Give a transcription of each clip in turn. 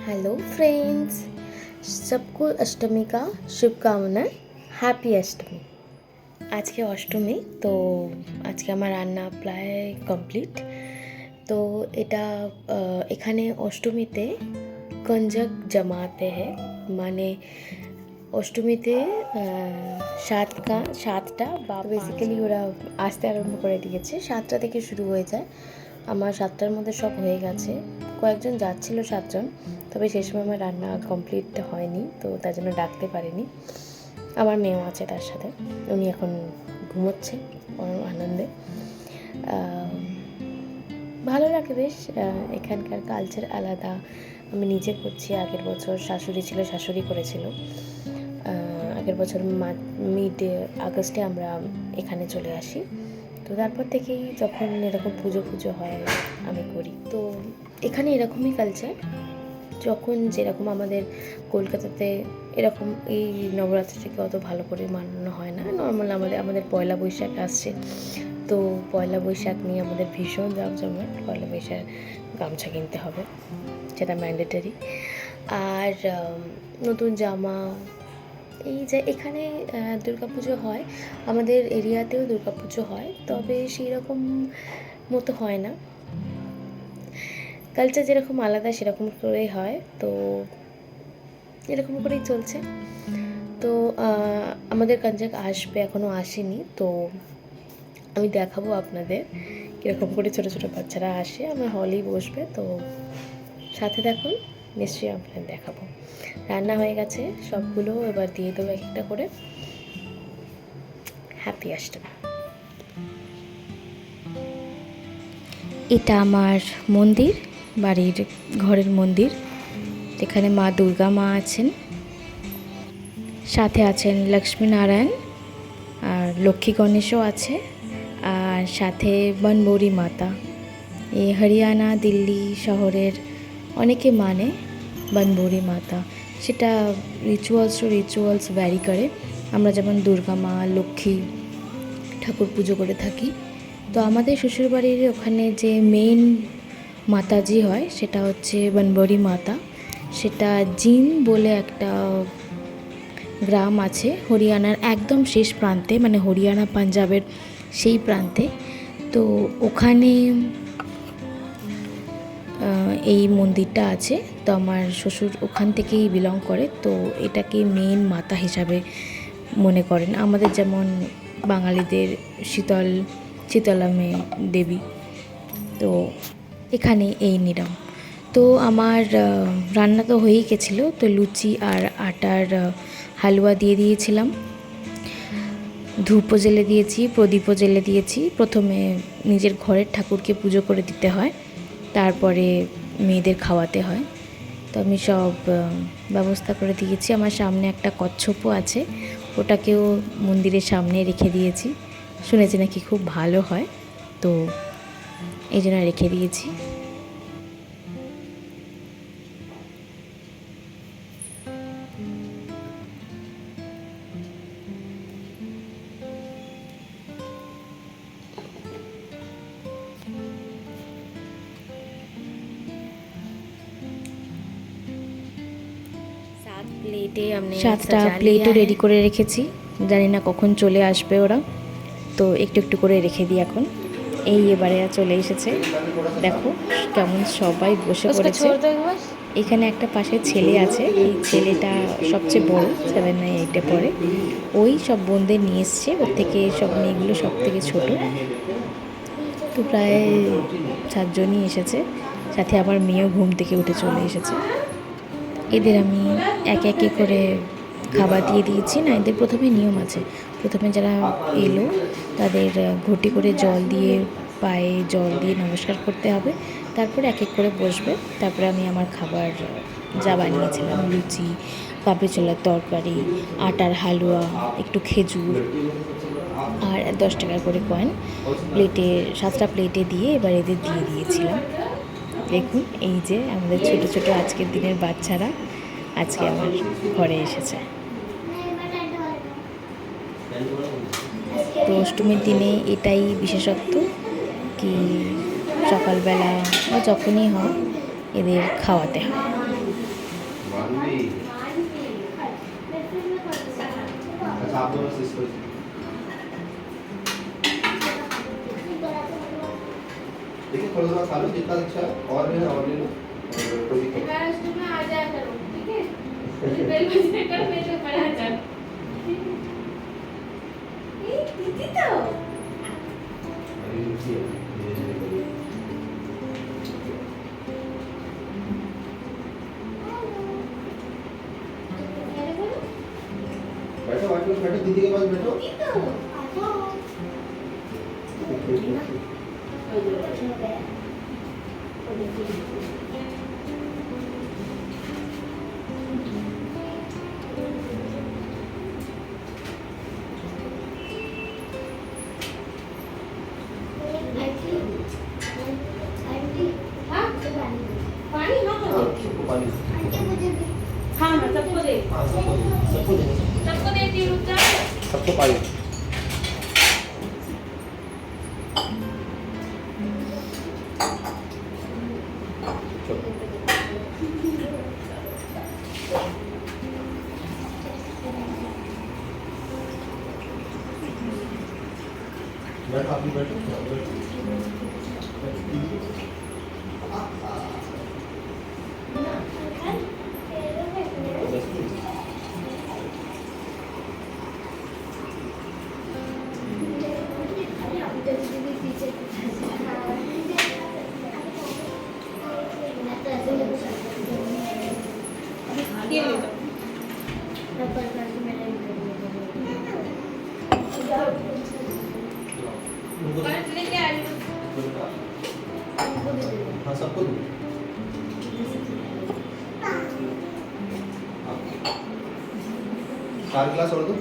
Hello friends, सबको अष्टमी का शुभकामना। हैप्पी अष्टमी। आज के अष्टमी तो आज के আমার রান্না প্রায় কমপ্লিট। তো এটা এখানে অষ্টমীতে গঞ্জক জমাতে হ্যাঁ, মানে অষ্টমীতে সাতটা বা বেসিক্যালি ওরা আসতে আরম্ভ করে দিয়েছে। 7টা থেকে শুরু হয়ে যায়। আমার 7টার মধ্যে সব হয়ে গেছে। কয়েকজন যাচ্ছিল 7জন, তবে সেই সময় আমার রান্না কমপ্লিট হয়নি, তো তার জন্য ডাকতে পারিনি। আমার মেয়েও আছে তার সাথে, উনি এখন ঘুমোচ্ছে আনন্দে। ভালো লাগে বেশ। এখানকার কালচার আলাদা। আমি নিজে করছি, আগের বছর শাশুড়ি ছিল, শাশুড়ি করেছিল। আগের বছর মিড আগস্টে আমরা এখানে চলে আসি। তো তারপর থেকেই যখন এরকম পুজো হয় আমি করি। তো এখানে এরকমই কালচার, যখন যেরকম আমাদের কলকাতাতে এরকম এই নবরাত্রিটাকে অত ভালো করে মানানো হয় না। নর্মাল আমাদের পয়লা বৈশাখ আসছে, তো পয়লা বৈশাখ নিয়ে আমাদের ভীষণ জাঁকজমট। পয়লা বৈশাখ গামছা কিনতে হবে, সেটা ম্যান্ডেটারি। আর নতুন জামা, এই যে এখানে দুর্গাপুজো হয়, আমাদের এরিয়াতেও দুর্গাপুজো হয়, তবে সেই রকম মতো হয় না। কালচার যেরকম আলাদা সেরকম করেই হয়, তো এরকম করেই চলছে। তো আমাদের কাঞ্জাক আসবে, এখনও আসেনি, তো আমি দেখাবো আপনাদের কীরকম করে ছোটো ছোটো বাচ্চারা আসে। আমার হলেই বসবে, তো সাথে দেখুন, নিশ্চয়ই আপনাদের দেখাবো। রান্না হয়ে গেছে সবগুলো, এবার দিয়ে দেবো একটা করে। হ্যাপি অষ্টমী। এটা আমার মন্দির, বাড়ির ঘরের মন্দির, যেখানে মা দুর্গা মা আছেন, সাথে আছেন লক্ষ্মীনারায়ণ আর লক্ষ্মী গণেশও আছে, আর সাথে বনবৌরি মাতা। এই হরিয়ানা দিল্লি শহরের অনেকে মানে বনবৌরি মাতা। সেটা রিচুয়ালস ভ্যারি করে। আমরা যেমন দুর্গা মা, লক্ষ্মী ঠাকুর পুজো করে থাকি, তো আমাদের শ্বশুরবাড়ির ওখানে যে মেইন মাতাজি হয় সেটা হচ্ছে বনবৌরি মাতা। সেটা জিন বলে একটা গ্রাম আছে হরিয়ানার একদম শেষ প্রান্তে, মানে হরিয়ানা পাঞ্জাবের সেই প্রান্তে। তো ওখানে এই মন্দিরটা আছে। তো আমার শ্বশুর ওখান থেকেই বিলং করে, তো এটাকে মেন মাতা হিসাবে মনে করেন। আমাদের যেমন বাঙালিদের শীতলা মেয়ে দেবী, তো এখানে এই নিয়ম। তো আমার রান্না তো হয়েই গেছিলো, তো লুচি আর আটার হালুয়া দিয়ে দিয়েছিলাম, ধূপও জ্বেলে দিয়েছি, প্রদীপও জ্বেলে দিয়েছি। প্রথমে নিজের ঘরের ঠাকুরকে পুজো করে দিতে হয়, তারপরে মেয়েদের খাওয়াতে হয়। তো আমি সব ব্যবস্থা করে দিয়েছি। আমার সামনে একটা কচ্ছপও আছে, ওটাকেও মন্দিরের সামনে রেখে দিয়েছি। শুনেছি নাকি খুব ভালো হয়, তো এই জন্য রেখে দিয়েছি। সাতটা প্লেটও রেডি করে রেখেছি, জানি না কখন চলে আসবে ওরা, তো একটু একটু করে রেখে দিই এখন। এই এবারে চলে এসেছে, দেখো কেমন সবাই বসে পড়েছে। এখানে একটা পাশে ছেলে আছে, এই ছেলেটা সবচেয়ে বড়, 7, 9, 8-এ পড়ে। ওই সব বোনদের নিয়ে এসছে, ওর থেকে সব মেয়েগুলো সব থেকে ছোট। তো প্রায় 7জনই এসেছে, সাথে আমার মেয়েও ঘুম থেকে উঠে চলে এসেছে। এদের আমি একে একে করে খাবার দিয়ে দিয়েছি। না, এদের প্রথমে নিয়ম আছে, প্রথমে যারা এলো তাদের ঘটি করে জল দিয়ে, পায়ে জল দিয়ে নমস্কার করতে হবে, তারপরে এক এক করে বসবে। তারপরে আমি আমার খাবার যা বানিয়েছিলাম, লুচি, কাবলি ছোলার তরকারি, আটার হালুয়া, একটু খেজুর আর 10 টাকা করে কয়েন প্লেটে, 7টা প্লেটে দিয়ে এবার এদের দিয়ে দিয়েছিলাম। দেখুন, এই যে আমাদের ছোট ছোট আজকের দিনের বাচ্চারা আজকে আমার ঘরে এসেছে। তো অষ্টমীর দিনে এটাই বিশেষত্ব, কি সকালবেলা বা যখনই হয় এদের খাওয়াতে হয়। मानवी अच्छा आप लोग सिस्टर देखिए थोड़ा थोड़ा खा लो जितना अच्छा है और ले लो और कोई दिक्कत में आ जाया करो ठीक है बेल बजने पर मेरे ऊपर आ जाओ ये दीदी तो अरे रुकिए बैठो बैठो बैठो दीदी के पास बैठो पानी हाँ सबको पानी हाँ मैं सबको दे हाँ सबको दे सबको देती हूँ रुक जा सबको पानी बैठो आप भी बैठो ये ले पर लेके आ रही हूँ हाँ सबको दो चार गिलास और दो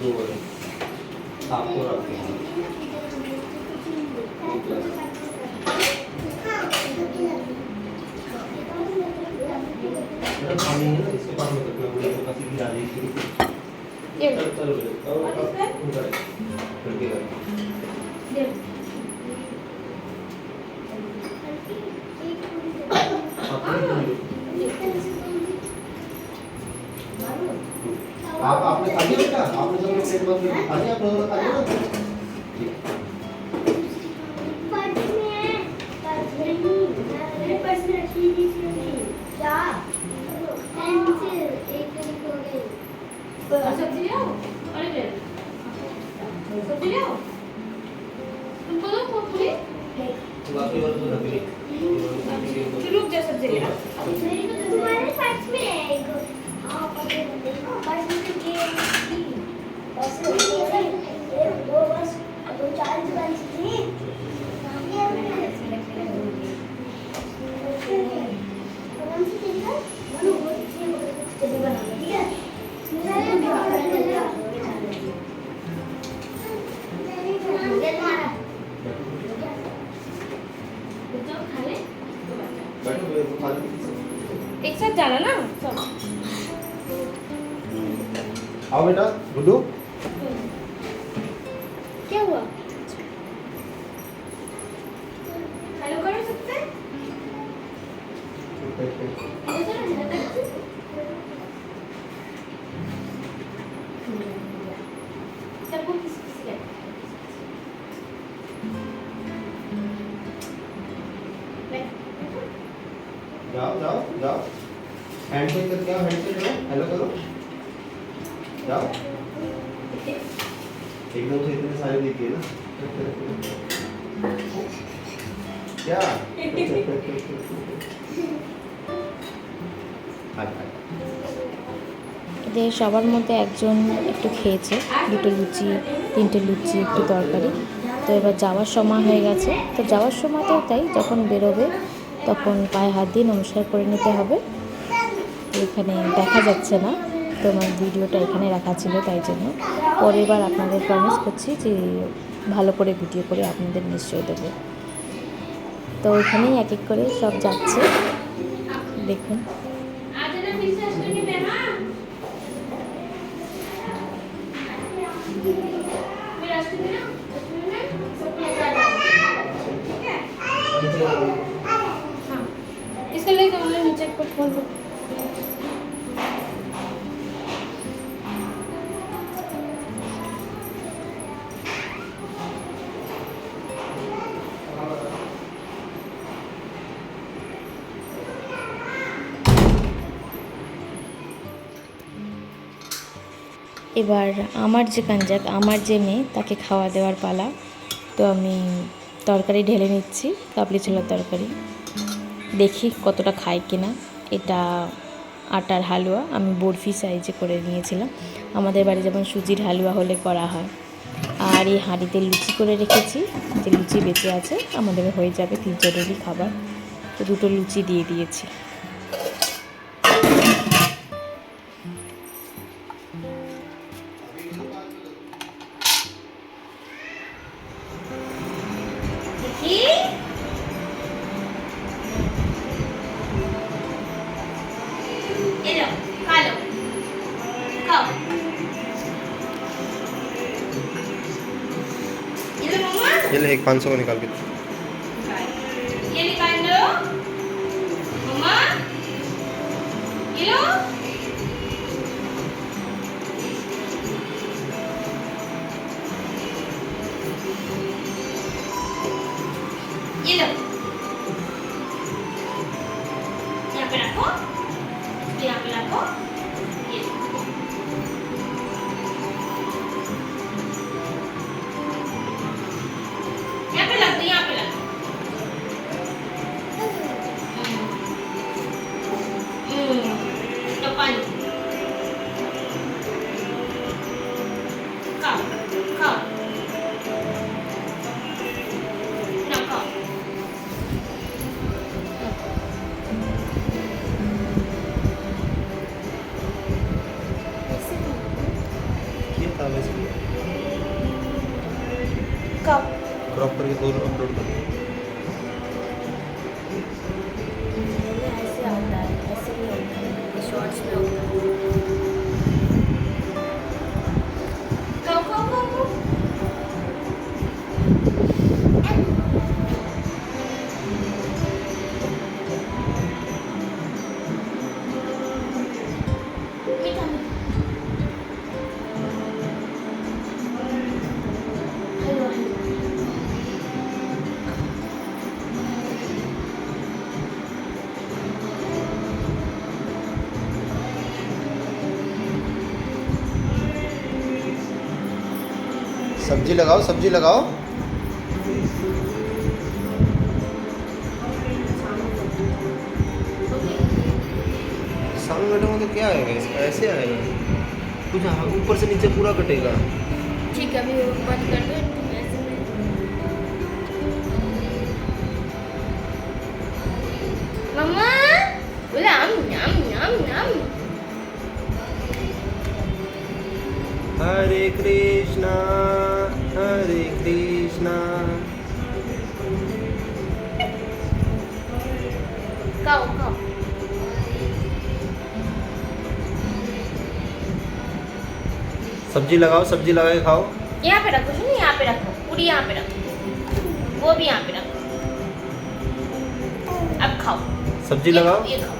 दो आपको रखते हैं एक गिलास मेरा पानी है ना इसके पास मत रखना मुझे तो काफी गिरा देगी ये चलो चलो उधर करके ये आप आपने खा लिया बेटा आपने सब लोग प्लेट बंद खा लिया आप लोगों ने खा लिया ना सब्जी ले आओ अरे ले सब्जी ले आओ तुमको दो पूरी बाकी वाले तो रख ली तो रुक जा सब्जी ले आओ तुम्हारे पास में है एक हाँ बस मुझे ये बस वो बस दो चार दुकान थी बैठो मेरे को खा लो एक साथ जाना ना सब आओ बेटा गुड्डू क्या हुआ हेलो कर सकते हैं सबको किस किस के जाओ जाओ जाओ हैंडशेक करके आओ हैंडशेक करो हेलो करो जाओ एकदम से इतने सारे देखिए ना क्या हाय हाय এদের সবার মধ্যে একজন একটু খেয়েছে, দুটো লুচি, তিনটে লুচি, একটু তরকারি। তো এবার যাওয়ার সময় হয়ে গেছে। তো যাওয়ার সময়তেও তাই, যখন বেরোবে তখন পায়ে হাত দিয়ে নমস্কার করে নিতে হবে। তো এখানে দেখা যাচ্ছে না, তো আমার ভিডিওটা এখানে রাখা ছিল, তাই জন্য পরের বার আপনাদের প্রমিস করছি যে ভালো করে ভিডিও করে আপনাদের নিশ্চয়ই দেবো। তো তো ওইখানেই এক এক করে সব যাচ্ছে দেখুন। आज ना विश्वास करके मैं हाँ मैं रास्ते में ना सब लेकर आ जाऊँगी, ठीक है? हाँ इसका ले जाओ, मैं नीचे को खोल दो। এবার আমার যে কাঞ্জাক, আমার যে মেয়ে, তাকে খাওয়া দেওয়ার পালা। তো আমি তরকারি ঢেলে নিচ্ছি, কাবলি ছোলার তরকারি। দেখি কতটা খায় কিনা। এটা আটার হালুয়া, আমি বরফি সাইজে করে নিয়েছিলাম। আমাদের বাড়ি যেমন সুজির হালুয়া হলে করা হয়। আর এই হাঁড়িতে লুচি করে রেখেছি, যে লুচি বেঁচে আছে, আমাদের হয়ে যাবে 3 জনেরই খাবার। তো 2টো লুচি দিয়ে দিয়েছি। ये लो, खा लो, खाओ। ये लो मम्मा, ये ले एक 500 को निकाल के। ये निकाल लो, मम्मा, ये लो। ये लो, यहाँ पे रखो, यहाँ पे रखो, ये लो। यहाँ पे रख दो, यहाँ पे रख दो। तो पानी खाओ, खाओ ना, खाओ। ये था वैसे खाओ। क्रॉप करके दोनों अपलोड कर। ऐसे आता है, ऐसे नहीं होता है, शॉर्ट्स में होता है। खाओ, खाओ, खाओ, खाओ। मीठा मीठा। हलवा हलवा। सब्जी लगाओ, सब्जी लगाओ। सामने बैठा तो क्या आएगा इसका? ऐसे आएगा कुछ, ऊपर से नीचे पूरा कटेगा। ठीक है, अभी बंद कर दो। ऐसे में मम्मा बोला नम नम नम। हरे कृष्णा हरे कृष्णा। खाओ खाओ। सब्जी लगाओ, सब्जी लगा के खाओ। यहाँ पे रखो, सुनो, यहाँ पे रखो, पूरी यहाँ पे रखो, वो भी यहाँ पे रखो। अब खाओ, सब्जी ये लगाओ। खाओ, ये खाओ।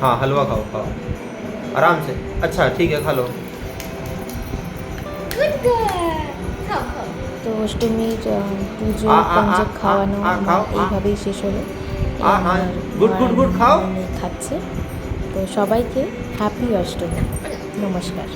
हाँ हलवा खाओ, खाओ आराम से। अच्छा ठीक है, खा लो। गुड गर्ल, खाओ खाओ। তো অষ্টমীর পুজো পাঞ্জাব খাওয়ানো আমার এইভাবেই শেষ হলো। গুড গুড গুড খাও। খাচ্ছে। তো সবাইকে হ্যাপি অষ্টমী, নমস্কার।